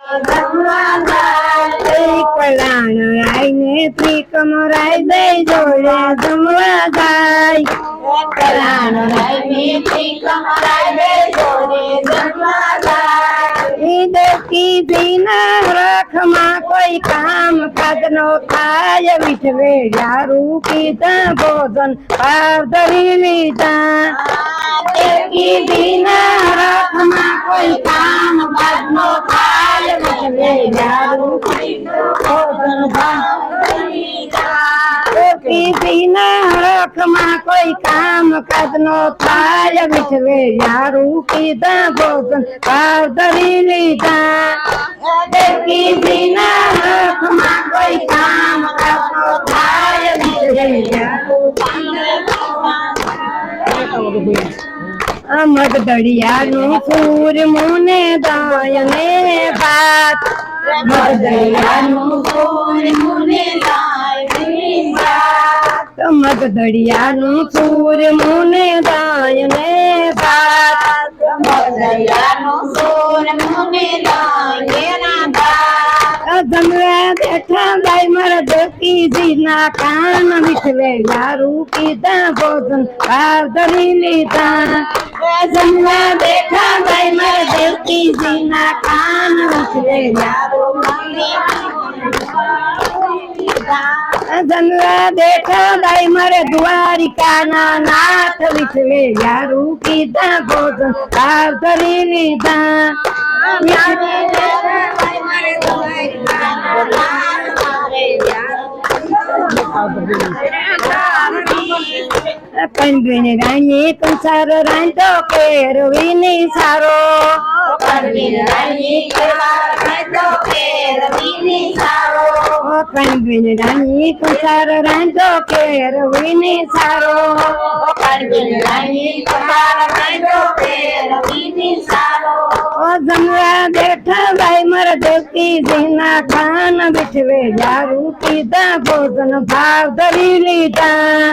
કલાણ આઈને ત્રિકમ રાય દે જોડે જમવા જાય કલાણ આઈને ત્રિકમ રાય દે જોડે જમવા જાય દેખી દીના રખમાં કોઈ કામ કાજ નો થાય વિઠવે યારું કીધા ભોજન ભાવ ધરી લીધા દેખી દીના રખમાં કોઈ કામ કાજ નો થાય વિઠવે યારું કીધા ભોજન ભાવ ધરી લીધા દેખી દીના રખમાં કોઈ કામ કાજ નો થાય વિઠવે યારું કીધા ભોજન ભાવ ધરી લીધા દેખી દીના રખમાં કોઈ કામ કાજ નો થાય વિઠવે યારું મગદડિયાનું સૂર મુને દાયને ભાત મગદડિયાનું સૂર મુને દાયને ભાત મગદડિયાનું સૂર મુને દાયને ભાત મગદડિયાનું સૂર મુને દાયને ભાત જમવા બેઠા ભાઈ મારા દેવકીજીના કાન વિઠવે યારું કીધા ભોજન ભાવ ધરી લીધા જમવા બેઠા ભાઈ મારા દેવકીજીના કાન વિઠવે યારું જમવા બેઠા ભાઈ મારે દ્વારિકાના નાથ વિઠવે યારું કીધા ભોજન ભાવ ધરી લીધા કંડવીને રાણી કંસાર રાંધો કેરવીની સારો કંડવીને રાણી કંસાર રાંધો કેરવીની સારો જમવા બેઠા ભાઈ મારા દેવકીજીના ખાન વિઠવે યારું કીધા ભોજન ભાવ ધરી લીધા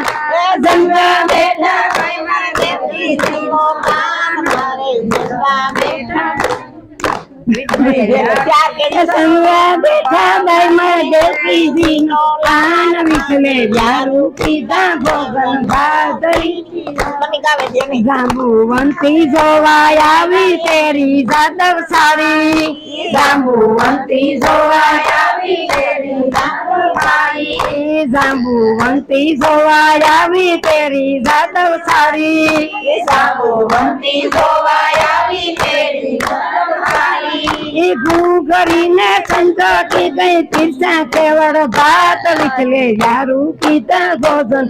જમવા બેઠા ભાઈ મારા દેવકીજીનો ખાન જમવા બેઠા જમવા બેઠા ભાઈ મારા દેવકીજીનો ખાન વિઠવે યારું કીધા ભોજન ભાવ ધરી જાંબુવંતી જોવા આવી તેરી જાદવ સાડી જાંબુવંતી જોવા આવી તેરી જાદવ સાડી જાંબુવંતી જોવા આવી તેરી જાદવ સાડી જાંબુવંતી જોવા આવી તેરી જાદવ સાડી ઘૂઘરીને સંજોતી ગઈ તીર્થા કેવળ ભાત વિઠવે યારું કીધા ભોજન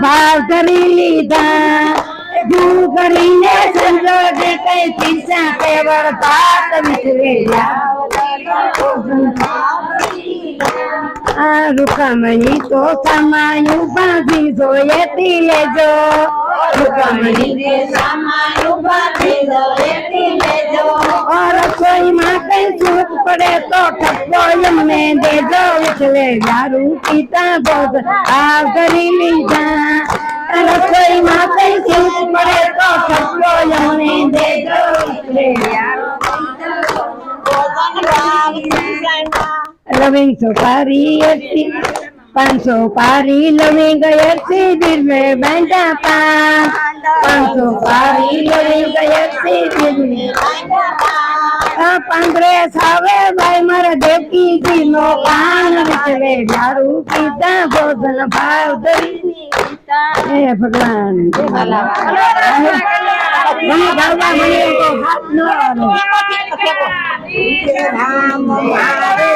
ભાવ ધરી લીધા ઘૂઘરીને સંજોતી ગઈ તીર્થા કેવળ ભાત વિઠવે રૂકમણી તો સમાયું બાંધી જોયેતી લેજો રૂકમણી સમાયું બાંધી જોયેતી લેજો રસોઈમાં કઈ ચૂક પડે તો ઠપકો એમને દેજો વિઠવે યારું કીધા ભોજન ભાવ ધરી લીધા રસોઈમાં કઈ ચૂક પડે તો ઠપકો એમને દેજો વિઠવે યારું લવિંગ સુપારી 500 પારી લવિંગ 80 દિલ में बैंडा 500 पारी लविंग 80 दिल में पंद्रे सावे भाई मारा देवकीजीनो कान विठवे યારું કીધા ભોજન ભાવ ધરી હે ભગવાન મને ગાવા મને તો હાથ ન આવે રામ મારે